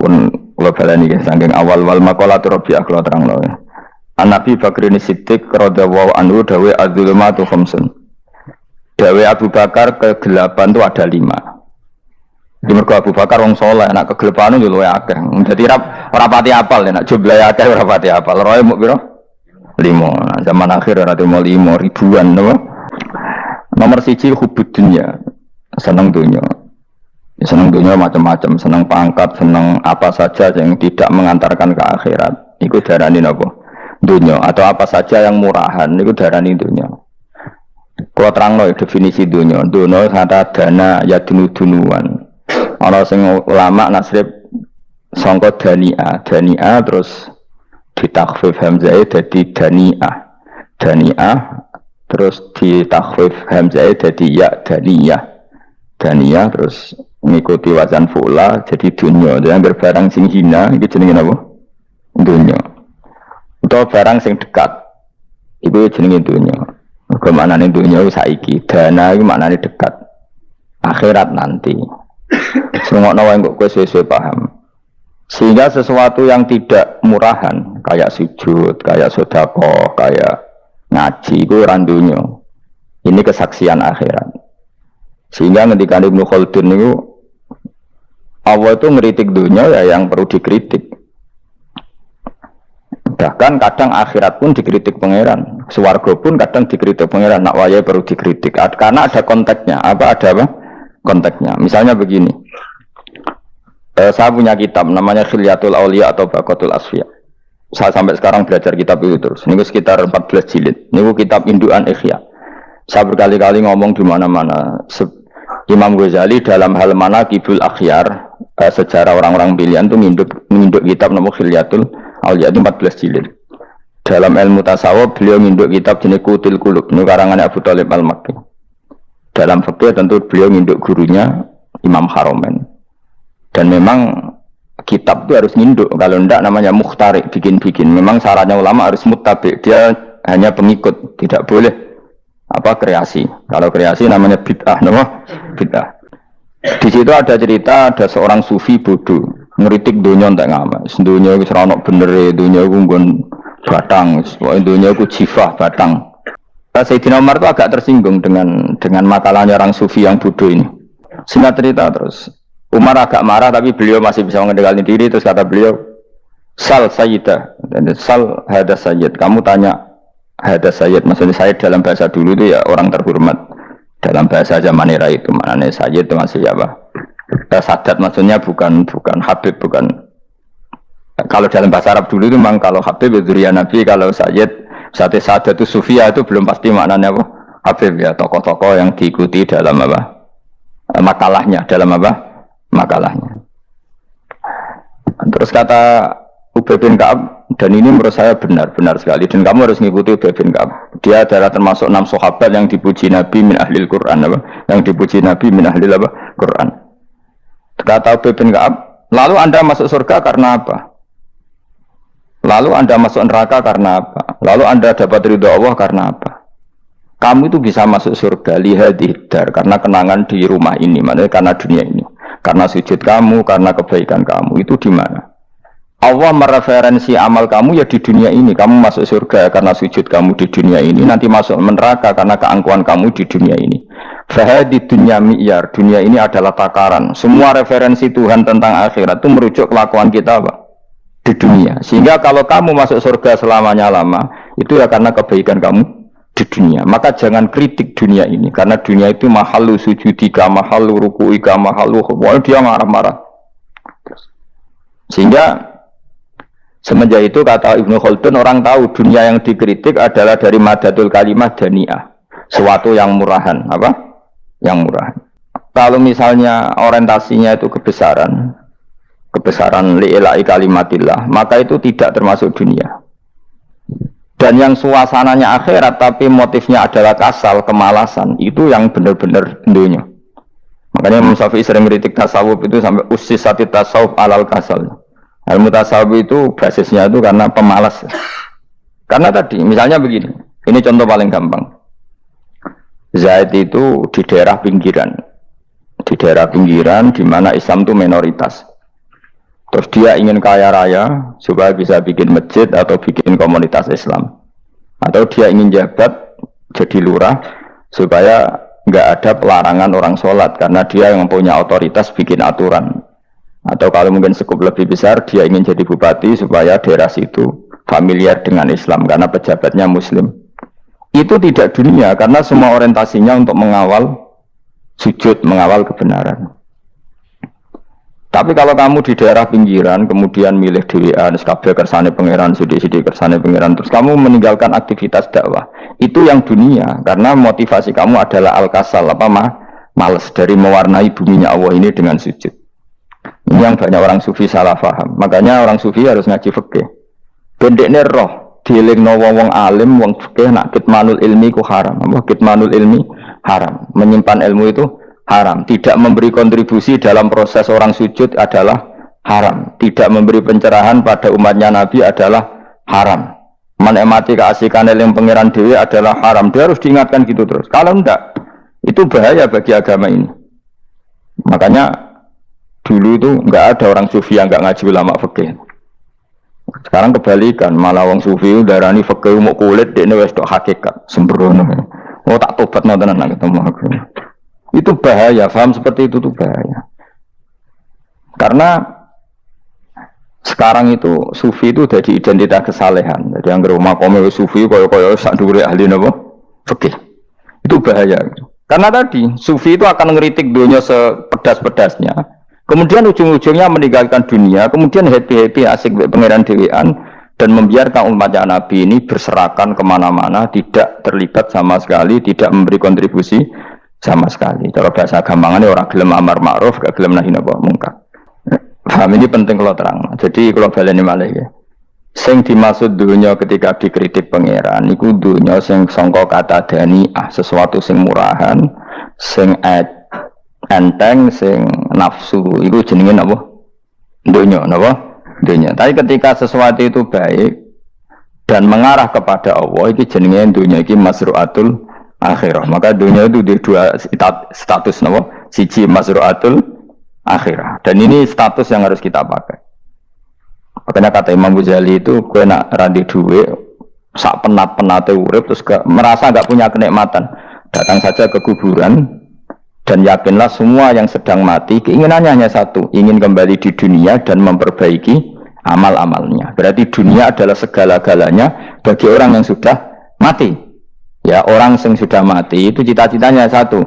pun kula baleni nggih saking awal wal maqalat Rabi'ah kula terangno. An-Nabi Bakrin Siddiq radhiyallahu anhu dawe adzulumatu khamsun. Dawe Abu Bakar kegelapan itu ada 5. Di mergo Abu Bakar wong saleh, nek kegelapan yo luwih akeh. Dadi ora pati apal nek jumlahe akeh ora pati apal. Roe muk pira? 5. Zaman akhir ora temu 5 ribuan napa? Nomor 1 hubud dunya. Seneng dunya. Seneng dunia macam-macam, seneng pangkat, seneng apa saja yang tidak mengantarkan ke akhirat. Iku darani napa? Dunia. Atau apa saja yang murahan, iku darani dunia. Kalau terangno definisi dunia. Dunia kata dana ya dunuan. Ana sing ulama nasrib sangka dania terus ditakhfif hamzah dadi daniah terus ditakhfif hamzah dadi ya daniyah terus mengikuti wazan fula jadi dunya. Yang barang sing hina iki jenenge apa? Dunya. Utawa barang sing dekat iku jenenge dunya. Kemanane dunya saiki, dana iku maknane dekat. Akhirat nanti. Sengokno wae kok kowe sesuai paham. Sehingga sesuatu yang tidak murahan kayak sujud, kayak sedekah, kayak ngaji iku ora dunya. Ini kesaksian akhirat. Sehingga ketika Ibnu Khaldun itu Allah itu ngeritik dunia ya yang perlu dikritik. Bahkan kadang akhirat pun dikritik pangeran, swarga pun kadang dikritik pangeran. Nak waya perlu dikritik karena ada konteksnya. Ada apa? Konteksnya. Misalnya begini. Saya punya kitab namanya Khilyatul Auliya atau Baqatul Asfiya. Saya sampai sekarang belajar kitab itu terus. Ini sekitar 14 jilid. Ini kitab indukan Ihya. Saya berkali-kali ngomong di mana-mana. Imam Ghazali dalam hal mana Kibul Akhyar sejarah orang-orang pilihan itu nginduk kitab nama Khilyatul Auliya itu 14 jilid. Dalam ilmu tasawuf beliau nginduk kitab jenis Qutul Qulub ini karangan Abu Thalib Al-Makki. Dalam fikih tentu beliau nginduk gurunya Imam Haromen. Dan memang kitab itu harus nginduk, kalau tidak namanya mukhtarik, bikin-bikin. Memang syaratnya ulama harus muttabi, dia hanya pengikut, tidak boleh kreasi. Kalau kreasi namanya bid'ah, bid'ah. Di situ ada cerita ada seorang sufi bodoh ngeritik dunia entek ngamak. Dunia iku ora ono benere, dunia iku nggon batang, dunia iku jifah batang. Sayyidina Umar itu agak tersinggung dengan makalahnya orang sufi yang bodoh ini. Singkat cerita terus Umar agak marah tapi beliau masih bisa mengendalikan diri. Terus kata beliau, Sal Sayyidah, Sal Hada Sayyid, kamu tanya Hada Sayyid, maksudnya Sayyid dalam bahasa dulu itu ya orang terhormat. Dalam bahasa zaman era itu maknanya Sayyid itu masih apa? Sadat maksudnya bukan Habib, bukan. Kalau dalam bahasa Arab dulu itu memang kalau Habib itu Durian Nabi, kalau Sayyid Sadat itu Sufia itu belum pasti maknanya apa? Habib ya, tokoh-tokoh yang diikuti dalam apa? Makalahnya, dalam apa? Makalahnya. Terus kata Ubay bin Ka'ab, dan ini menurut saya benar sekali, dan kamu harus mengikuti Ubay bin Ka'ab. Dia adalah termasuk 6 sahabat yang dipuji Nabi min ahlil Quran, apa? Yang dipuji Nabi min ahlil apa? Quran. Kata Ubay bin Ka'ab, lalu Anda masuk surga karena apa? Lalu Anda masuk neraka karena apa? Lalu Anda dapat ridho Allah karena apa? Kamu itu bisa masuk surga lihadidar karena kenangan di rumah ini, maksudnya karena dunia ini. Karena sujud kamu, karena kebaikan kamu, itu di mana? Allah mereferensi amal kamu ya di dunia ini. Kamu masuk surga karena sujud kamu di dunia ini. Nanti masuk neraka karena keangkuhan kamu di dunia ini. Fahadi dunya mi'yar. Dunia ini adalah takaran. Semua referensi Tuhan tentang akhirat itu merujuk kelakuan kita apa? Di dunia. Sehingga kalau kamu masuk surga selamanya lama, itu ya karena kebaikan kamu di dunia. Maka jangan kritik dunia ini. Karena dunia itu mahalu sujudika, mahalu ruku'ika, mahalu wah dia marah-marah. Sehingga semenjak itu kata Ibnu Khaldun, orang tahu dunia yang dikritik adalah dari madatul kalimah dani'ah, sesuatu yang murahan. Apa? Yang murahan. Kalau misalnya orientasinya itu kebesaran li'ilai kalimatillah, maka itu tidak termasuk dunia. Dan yang suasananya akhirat tapi motifnya adalah kasal, kemalasan, itu yang benar-benar dunia. Makanya Imam Syafi'i sering kritik tasawuf itu sampai ussisati tasawuf alal kasal. Ilmu tasawuf itu basisnya itu karena pemalas. Karena tadi, misalnya begini, ini contoh paling gampang. Zaid itu di daerah pinggiran di mana Islam itu minoritas. Terus dia ingin kaya raya supaya bisa bikin masjid atau bikin komunitas Islam. Atau dia ingin jabat jadi lurah supaya nggak ada pelarangan orang sholat karena dia yang punya otoritas bikin aturan. Atau kalau mungkin skup lebih besar dia ingin jadi bupati supaya daerah situ familiar dengan Islam karena pejabatnya Muslim. Itu tidak dunia karena semua orientasinya untuk mengawal sujud, mengawal kebenaran. Tapi kalau kamu di daerah pinggiran, kemudian milih dewean, kabeh kersane pangeran, sithik-sithik kersane pangeran, terus kamu meninggalkan aktivitas dakwah, itu yang dunia, karena motivasi kamu adalah al-kasal, males dari mewarnai buminya Allah ini dengan sujud. Ini yang banyak orang sufi salah paham. Makanya orang sufi harus ngaji fikih. Bendekne roh, dielingno wong alim, wong fikih nak kitmanul ilmi ku haram. Kitmanul ilmi haram. Menyimpan ilmu itu haram. Tidak memberi kontribusi dalam proses orang sujud adalah haram. Tidak memberi pencerahan pada umatnya Nabi adalah haram. Menikmati keasikan yang pangeran dewi adalah haram. Dia harus diingatkan gitu terus. Kalau enggak, itu bahaya bagi agama ini. Makanya dulu itu enggak ada orang sufi yang enggak ngaji ulama fikih. Sekarang kebalikan, malah wong sufi darani fikih mau kulit dekne wis tok hakikat sembrono. Oh tak tobat tenan ketemu aku. Itu bahaya, paham seperti itu tuh bahaya. Karena sekarang itu sufi itu jadi identitas kesalehan. Jadi yang rumah kome sufi koyo-koyo sak dhuwure ahli napa? Fikih. Itu bahaya. Karena tadi sufi itu akan ngeritik dunia sepedas-pedasnya. Kemudian ujung-ujungnya meninggalkan dunia, kemudian happy-happy asik pangeran dewean dan membiarkan umatnya Nabi ini berserakan kemana-mana, tidak terlibat sama sekali, tidak memberi kontribusi sama sekali. Kalau bahasa gampangannya orang gelem amar ma'ruf, gak gelem nahi munkar. Paham ini penting kalau terang. Jadi kalau baleni malih ya. Sing dimaksud dunia ketika dikritik pangeran iku dunia sing sangka kata dani'ah, sesuatu sing murahan, sing enteng, sing nafsu. Iku jenenge napa? Dunia napa? Dunia. Tapi ketika sesuatu itu baik dan mengarah kepada Allah, iki jenenge dunia iki masru'atul akhirah. Maka dunia itu di dua status napa? Siji masru'atul akhirah. Dan ini status yang harus kita pakai. Makanya kata Imam Ghazali itu kowe nak randi duwe sak penat-penate urip terus merasa enggak punya kenikmatan. Datang saja ke kuburan dan yakinlah semua yang sedang mati keinginannya hanya satu, ingin kembali di dunia dan memperbaiki amal-amalnya. Berarti dunia adalah segala-galanya bagi orang yang sudah mati. Ya, orang yang sudah mati itu cita-citanya satu,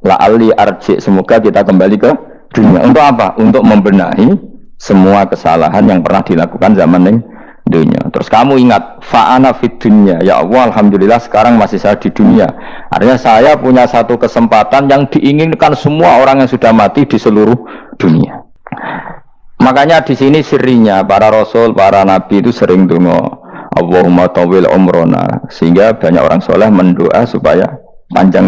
la'alli arji, semoga kita kembali ke dunia. Untuk apa? Untuk membenahi semua kesalahan yang pernah dilakukan zaman dunia. Terus kamu ingat, fa'ana fid dunya, ya Allah, alhamdulillah sekarang masih saya di dunia. Artinya saya punya satu kesempatan yang diinginkan semua orang yang sudah mati di seluruh dunia. Makanya di sini sirinya para rasul, para nabi itu sering donga, Allahumma tawil umrona, sehingga banyak orang soleh mendoa supaya panjang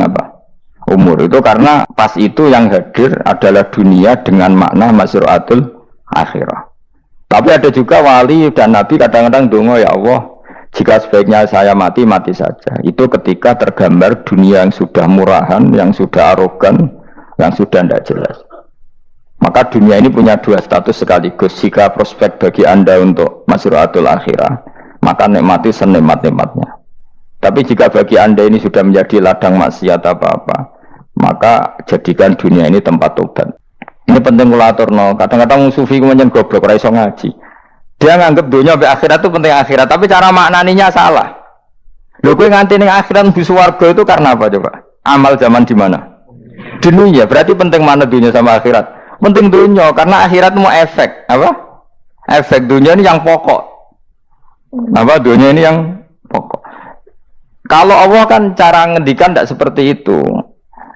umur. Itu karena pas itu yang hadir adalah dunia dengan makna masru'atul akhirah. Tapi ada juga wali dan nabi kadang-kadang donga, ya Allah, jika sebaiknya saya mati, mati saja. Itu ketika tergambar dunia yang sudah murahan, yang sudah arogan, yang sudah tidak jelas. Maka dunia ini punya dua status sekaligus. Jika prospek bagi Anda untuk masru'atul akhirah, maka nikmati senikmat-nikmatnya. Tapi jika bagi Anda ini sudah menjadi ladang maksiat apa-apa, maka jadikan dunia ini tempat tobat. Ini penting kula aturno. Kadang-kadang sufi kemudian goblok ora iso ngaji. Dia nganggep dunia sampai akhirat itu penting akhirat, tapi cara maknaninya salah. Lho kowe nganti ning akhirat mlebu swarga itu karena apa coba? Amal zaman di mana? Dunia. Berarti penting mana dunia sama akhirat? Penting dunia karena akhirat mau efek, apa? Efek dunia ini yang pokok. Apa dunia ini yang pokok. Kalau Allah kan cara ngendikan tidak seperti itu.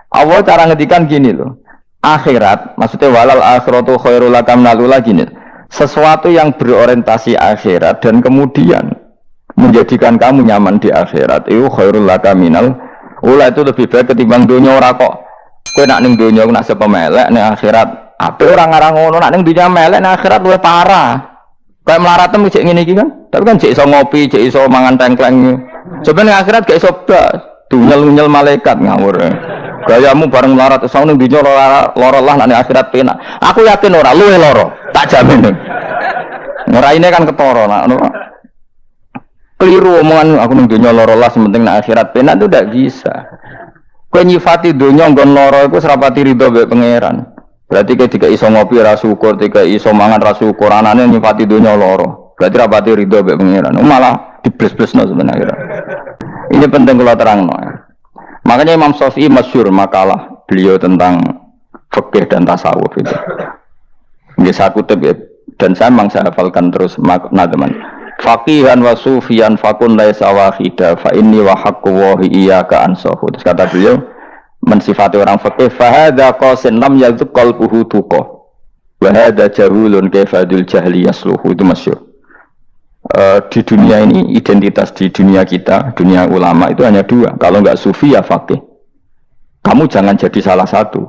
Allah cara ngendikan gini loh. Akhirat, maksudnya walal akhiratu khairul lakam nalula gini. Sesuatu yang berorientasi akhirat dan kemudian menjadikan kamu nyaman di akhirat itu khairul lakam minal ula, itu lebih baik ketimbang dunia. Ora kok kowe nak ning dunia nak sepemelek ning akhirat ape ora ngarang ngono, nak ning dunia melek ning akhirat luwih parah. Kayak melaratnya cek ngene iki kan. Tapi kan cek iso ngopi, cek iso mangan tengkleng. Coba ning akhirat gak iso blas, dunyel-nyel malaikat ngawur. Gayamu bareng melarat, soalnya dunia loro lah nanti akhirat penak. Aku yakin ora luwe loro. Tak Tak jamin. Ngeraine kan ketara nak keliru omongan aku ning donya lara lah penting nak akhirat penak itu ndak bisa. Kowe nyifati donya nggon lara iku serapati rido mbek pangeran. Berarti ketika iso ngopi ra syukur, ketika iso mangan ra syukur, anane nyifati donya lara. Berarti rapati rido mbek pangeran. Malah dibles-blesno sebenarnya. Ini penting kula terangno. Makanya Imam Syafi'i masyhur makalah beliau tentang fikih dan tasawuf itu. Nggih saya kutip dan saya memang saya hafalkan terus makna teman. Faqihan wa sufiyan fakun laisa wahida fa inni wa haqqu wa iyyaka ansahu. Terus kata beliau mensifati orang fikih fa hadza qasin lam yazq qalbuhu tuqa. Wa hadza jahulun kaifadul jahli yasluhu. Itu masyhur. Di dunia ini identitas di dunia kita, dunia ulama itu hanya dua. Kalau enggak sufi ya faqih. Kamu jangan jadi salah satu.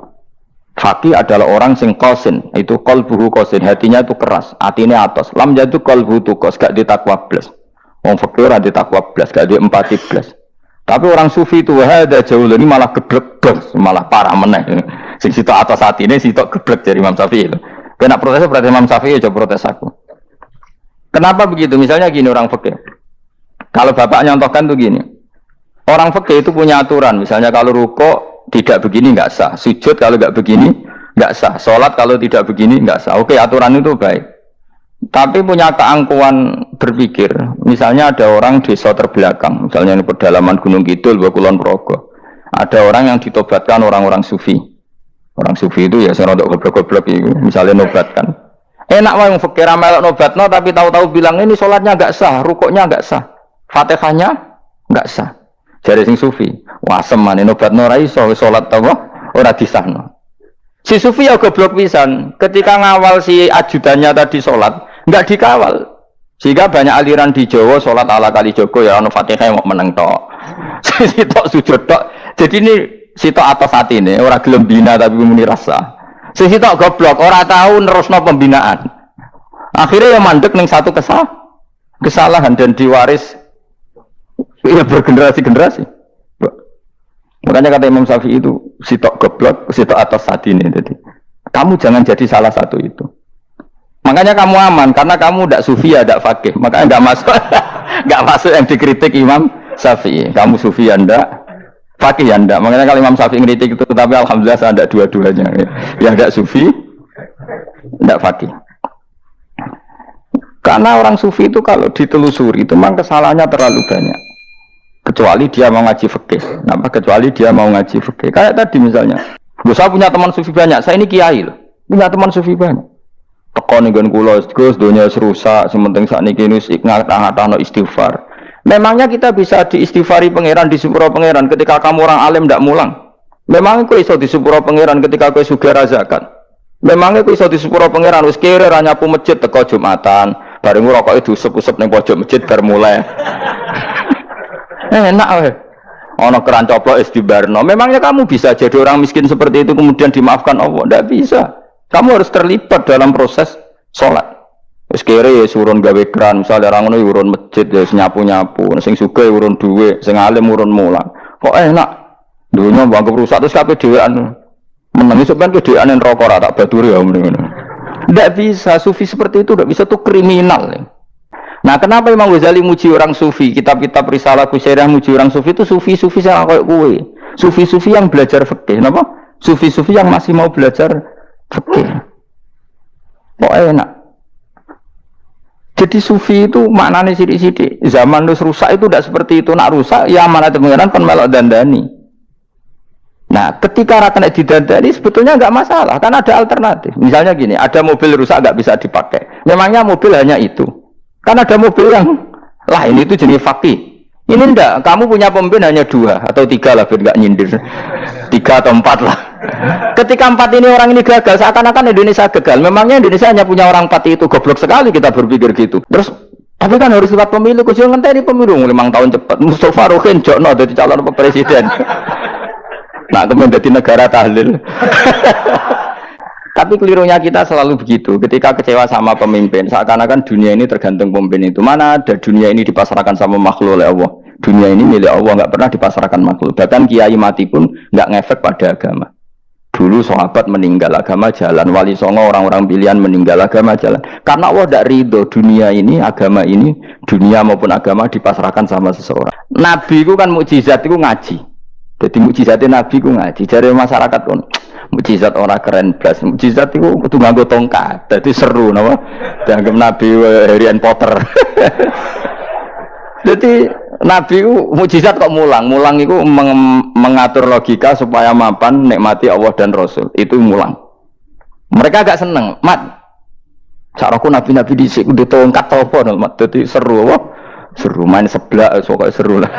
Faqih adalah orang sing qasin, itu qalbuhu qasin, hatinya itu keras, hatinya atos. Lam jadu qalbuhu tuqas, gak ditakwa blas. Wong faqih ora ditakwa blas, gak di empati blas. Tapi orang sufi itu ada jauh ini malah geblek blas, malah parah meneh. Sing sitok atos hatine sitok geblek dari Imam Syafi'i itu. Kena protes berarti Imam Syafi'i aja protes aku. Kenapa begitu? Misalnya gini orang faqih. Kalau bapak nyontohkan tuh gini. Orang faqih itu punya aturan, misalnya kalau rukuk tidak begini nggak sah, sujud kalau nggak begini nggak sah, sholat kalau tidak begini nggak sah. Oke, aturan itu baik. Tapi punya keangkuhan berpikir, misalnya ada orang desa terbelakang, misalnya di pedalaman Gunung Kidul, Kulon Progo, ada orang yang ditobatkan orang-orang sufi. Orang sufi itu ya serodok goblok-goblok itu, misalnya nobatkan. Enak wong fikir melok nobatno tapi tahu-tahu bilang ini sholatnya nggak sah, rukuknya nggak sah, fatihahnya nggak sah. Jadi sing sufi, wah semane nobatno ra iso salat apa ora disahno. Si sufi ya goblok pisan, ketika ngawal si ajudannya tadi salat, enggak dikawal. Sehingga banyak aliran di Jawa salat ala kali Joko ya ono Fatihah mau meneng tok. Sitok sujud tok. Jadi ini sitok atas atine ora gelem bina tapi muni rasa. Sitok goblok ora tahu nerusno pembinaan. Akhirnya ya mandek ning satu kesalahan dan diwaris ya bergenerasi-generasi. Makanya kata Imam Syafi'i itu sitok goblok, sitok atas hati ini. Jadi kamu jangan jadi salah satu itu. Makanya kamu aman karena kamu tidak sufi ya tidak fakih. Makanya tidak masuk, nggak masuk yang dikritik Imam Syafi'i. Kamu sufi ya tidak, fakih ya tidak. Makanya kalau Imam Syafi'i ngeritik itu, tapi alhamdulillah saya tidak dua-duanya. Ya tidak sufi, tidak fakih. Karena orang sufi itu kalau ditelusuri itu memang kesalahannya terlalu banyak. Kecuali dia mau ngaji fikih. Kenapa? Kecuali dia mau ngaji fikih. Kayak tadi misalnya, saya punya teman sufi banyak. Saya ini kiai loh, punya teman sufi banyak. Tekon dengan kulo, Gus, dunia serusak. Sementing saat ini kinus ngatah-ngatah no istighfar. Memangnya kita bisa diistighfari pangeran, disepuro pangeran ketika kamu orang alim tidak mulang? Memangnya kau iso disepuro pangeran ketika kau sugih zakat? Memangnya kau iso disepuro pangeran? Wis kira ranyapu masjid teko Jumatan, bareng rokok itu usep-usep ning pojok masjid bermulai. Enak weh. Ono keran coplok istibarno. Memangnya kamu bisa jadi orang miskin seperti itu kemudian dimaafkan Allah? Tidak bisa. Kamu harus terlibat dalam proses sholat. Wis kere ya urun gawe keran, misalnya orang ngono urun masjid ya nyapu-nyapu, sing sugih urun dhuwit, sing alim urun mulang. Kok enak? Dunya bangke rusak terus kabeh dhewean. Menengi sampean ke dhewean neraka ra tak baturi ya ngene. Tidak bisa, sufi seperti itu tidak bisa, tuh kriminal. Nah, kenapa Imam Ghazali muji orang sufi? Kitab-kitab Risalah Qusyairiyah muji orang sufi itu sufi-sufi yang kayak kue. Sufi-sufi yang belajar fikih. Kenapa? Sufi-sufi yang masih mau belajar fikih. Kok enak? Jadi sufi itu maknanya sidik-sidik. Zaman terus rusak itu tidak seperti itu. Nak rusak, ya mana teman-teman kan melok dandani. Nah, ketika rakyat didandani sebetulnya nggak masalah, kan ada alternatif. Misalnya gini, ada mobil rusak nggak bisa dipakai. Memangnya mobil hanya itu. Kan ada mobil yang lain itu jenis fakih. Ini enggak, kamu punya pemimpin hanya 2 atau 3 lah, biar nggak nyindir. 3 atau 4 lah. Ketika 4 ini orang ini gagal, seakan-akan Indonesia gagal. Memangnya Indonesia hanya punya orang 4 itu, goblok sekali kita berpikir gitu. Terus, tapi kan harus lewat pemilu, khusus ngenteni pemilu 5 tahun cepat. Mustafa Rohin Jokno jadi calon presiden. Nah, kemudian jadi negara tahlil. Tapi kelirunya kita selalu begitu. Ketika kecewa sama pemimpin, seakan-akan dunia ini tergantung pemimpin itu. Mana ada dunia ini dipasarkan sama makhluk oleh Allah. Dunia ini milik Allah, nggak pernah dipasarkan makhluk. Bahkan kiai mati pun nggak ngefek pada agama. Dulu sahabat meninggal agama jalan, wali songo orang-orang pilihan meninggal agama jalan. Karena Allah tidak ridho dunia ini, agama ini, dunia maupun agama dipasrahkan sama seseorang. Nabi itu kan mukjizat itu ngaji. Jadi mukjizatnya Nabi itu ngaji. Dari masyarakat pun mukjizat orang keren blas. Mukjizat itu kudu nganggo tongkat. Jadi seru napa? Dianggap Nabi Harry Potter. Jadi Nabi itu mukjizat kok mulang. Mulang itu mengatur logika supaya mapan nikmati Allah dan Rasul. Itu mulang. Mereka agak seneng. Mat, caraku Nabi-Nabi dhisik udah tongkat apa no, Mat. Jadi seru apa? Seru main seblak pokoknya seru lah.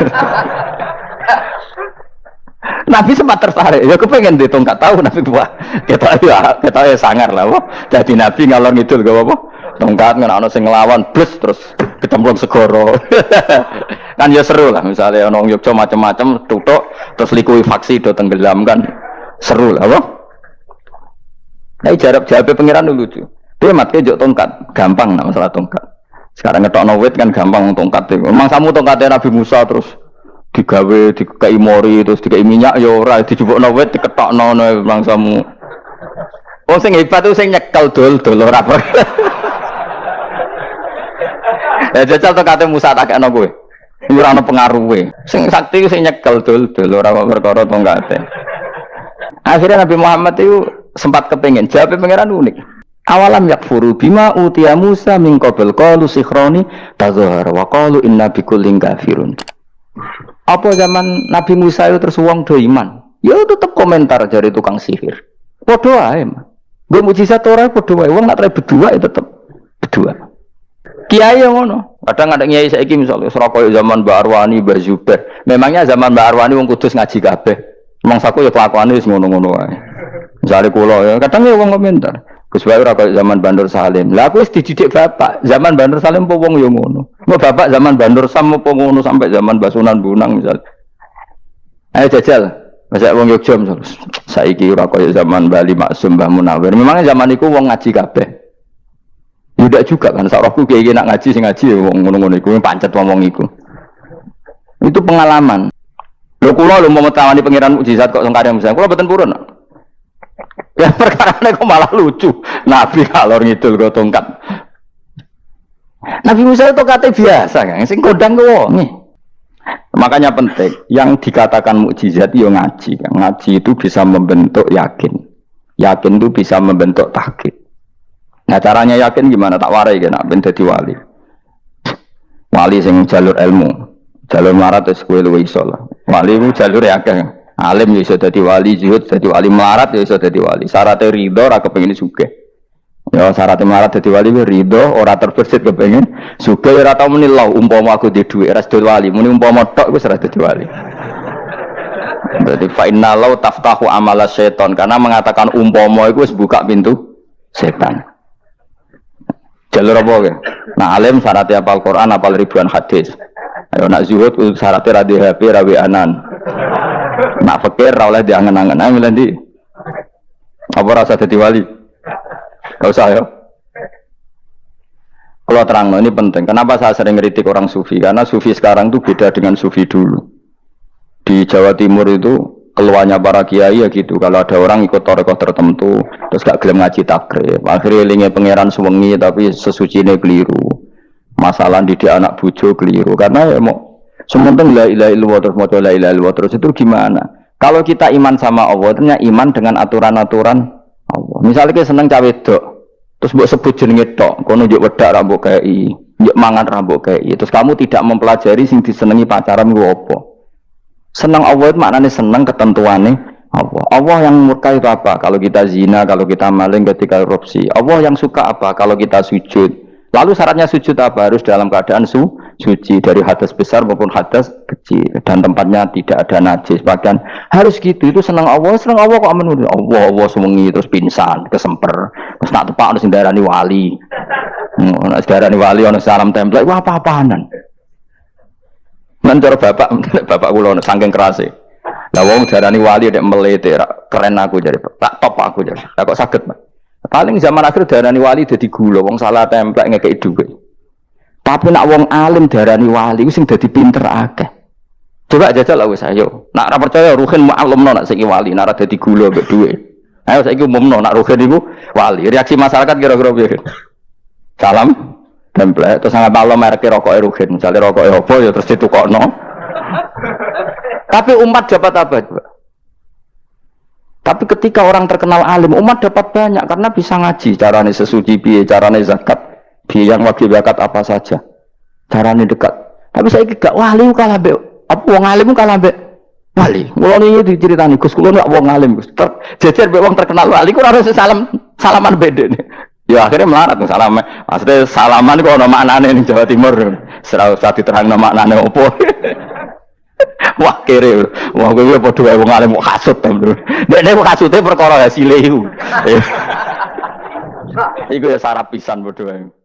Nabi sempat tertarik. Ya kepengen di tongkat tahu Nabi wah. Kita ya sangar lah. Wah. Jadi Nabi ngalor ngidul gak apa-apa. Tongkat ngono sing nglawan blus terus kecemplung segoro. Kan ya seru lah misalnya ono Yogyo macam-macam tutuk terus likuifaksi do tenggelam kan seru lah apa? Nah jawab pengiran dulu lucu. Dia matke jok tongkat gampang nah masalah tongkat. Sekarang ngetokno wit kan gampang tongkat itu. Memang samu tongkatnya Nabi Musa terus digawe dikai mori terus dikai minyak ya ora dijupukno wit diketokno memang samu. Wong sing hebat itu sing nyekel dol ora apa. Ya jajal tongkate Musa tak kena kowe. Ora ana pengaruhe. Sing sakti sing nyekel dol ora perkara tongkate. Akhirnya Nabi Muhammad itu sempat kepengin jawab pangeran unik. Awalam yakfuru bima utiya Musa min qabl qalu sikhroni tazahara wa qalu inna bikullin kafirun. Apa zaman Nabi Musa itu terus wong do iman? Ya tetep komentar dari tukang sihir. Padha ae. Nggo mujizat ora padha wae wong nak tre berdua ya tetep berdua. Kiai yang ngono. Kadang ada kiai saiki misalnya Surabaya zaman Mbak Arwani, Mbak Zubair. Memangnya zaman Mbak Arwani wong Kudus ngaji kabeh. Memang saku ya kelakuane wis ngono-ngono wae. Misale kula ya kadang ya wong komentar. Gus Bayu ora kaya zaman Bandur Salim. Lah aku wis dididik bapak. Zaman Bandur Salim apa wong ya ngono. Mbok bapak zaman Bandur Sam apa ngono sampai zaman Basunan Bunang misal. Ayo jajal. Masa wong Yogyo misal. Saiki ora kaya zaman Bali Maksum Mbah Munawir. Memangnya zaman iku wong ngaji kabeh. Tidak juga kan, sarahku kayak nak ngaji sing ngaji ya ngono-ngono iku pancet ngomong iku. Itu pengalaman. Lho kula lho mau tawani pangeran mukjizat kok sengkare misalnya kula mboten purun. Ya perkarane kok malah lucu. Nabi kalor ngidul go tongkat. Nabi Musa itu kate biasa kan, sing kodang ku wonge. Makanya penting yang dikatakan mukjizat yo ngaji. Ngaji itu bisa membentuk yakin. Yakin itu bisa membentuk tahqiq. Nah caranya yakin gimana tak warai kan ben dadi wali. Wali sing jalur ilmu, jalur melarat wis kowe luwih iso lah. Wali ku jalur akeh. Alim ya iso dadi wali, zuhud dadi wali, melarat ya iso dadi wali. Syaratnya ridho ora kepengin sugih. Ya syaratnya melarat dadi wali ridho ora terbersit kepengin sugih ora tau muni lho umpama aku di dhuwit ora dadi wali, muni umpama tok wis ora dadi wali. Berarti fa inna law taftahu amala syaiton karena mengatakan umpama iku wis buka pintu setan. Jalur apa ke? Nah alim syaratnya hafal Quran, hafal ribuan hadis. Ayo nak zuhud syaratnya radhi HP, rawi anan. Nak fakir oleh diangen-angen. Ayo nanti. Apa rasa jadi wali? Gak usah ya. Kalau terang ini penting. Kenapa saya sering ngeritik orang sufi? Karena sufi sekarang itu beda dengan sufi dulu. Di Jawa Timur itu keluarnya para kiai ya gitu. Kalau ada orang ikut torekoh tertentu, terus gak gelem ngaji takrib. Akhirnya linge pangeran suwengi tapi sesucine keliru. Masalah didik anak bojo keliru. Karena ya mau sementing la ilaha illallah terus maca la ilaha illallah terus itu gimana? Kalau kita iman sama Allah, ternyata iman dengan aturan-aturan Allah. Misalnya kita seneng cawe wedok, terus mbok sebut jenenge tok, kono njuk wedak ra mbok kei, njuk mangan ra mbok kei. Terus kamu tidak mempelajari sing disenengi pacaran ku apa? Senang Allah itu maknanya senang ketentuannya Allah. Allah yang murka itu apa? Kalau kita zina, kalau kita maling, ketika korupsi. Allah yang suka apa? Kalau kita sujud. Lalu syaratnya sujud apa? Harus dalam keadaan suci dari hadas besar maupun hadas kecil dan tempatnya tidak ada najis. Bahkan harus gitu. Itu senang Allah kok aman. Allah semengi terus pingsan, kesemper. Terus nak tepak harus darani wali. Nak darani wali ono salam template. Wah apa-apaanan. Mentor bapak kula saking kerase. Lah wong darani wali dek melete keren aku jadi tak top aku jadi. Lah kok saged, Pak. Paling zaman akhir darani wali dadi gula wong salah templek ngekeki dhuwit. Tapi nak wong alim darani wali sing dadi pinter akeh. Coba jajal lah wis ayo. Nak ora percaya ruhin mu'allimno nak sing wali nak dadi gula mbek dhuwit. Ayo saiki umumno nak rugen iku wali. Reaksi masyarakat kira-kira piye? Salam template terus sangat malam merek rokoke rugen. Misale rokoke opo ya terus ditukokno. Tapi umat dapat apa? Tapi ketika orang terkenal alim, umat dapat banyak karena bisa ngaji. Carane sesuci piye, carane zakat, piye yang wajib zakat apa saja. Carane dekat. Tapi saya gak wali kalah mbek apa wong alim kalah mbek wali. Kulo niki diceritani Gus, kulo gak wong alim Gus. Jejer mbek wong terkenal wali ku ora salaman beda nih. Ya akhirnya melarat salam. Maksudnya salaman kok ono maknane ning Jawa Timur. Serau satu terangno maknane opo. Wah kere, wah gue podo wae wong alim kok kasut to. Nek kasute perkara hasile iku. Iku ya sarap pisan podo wae.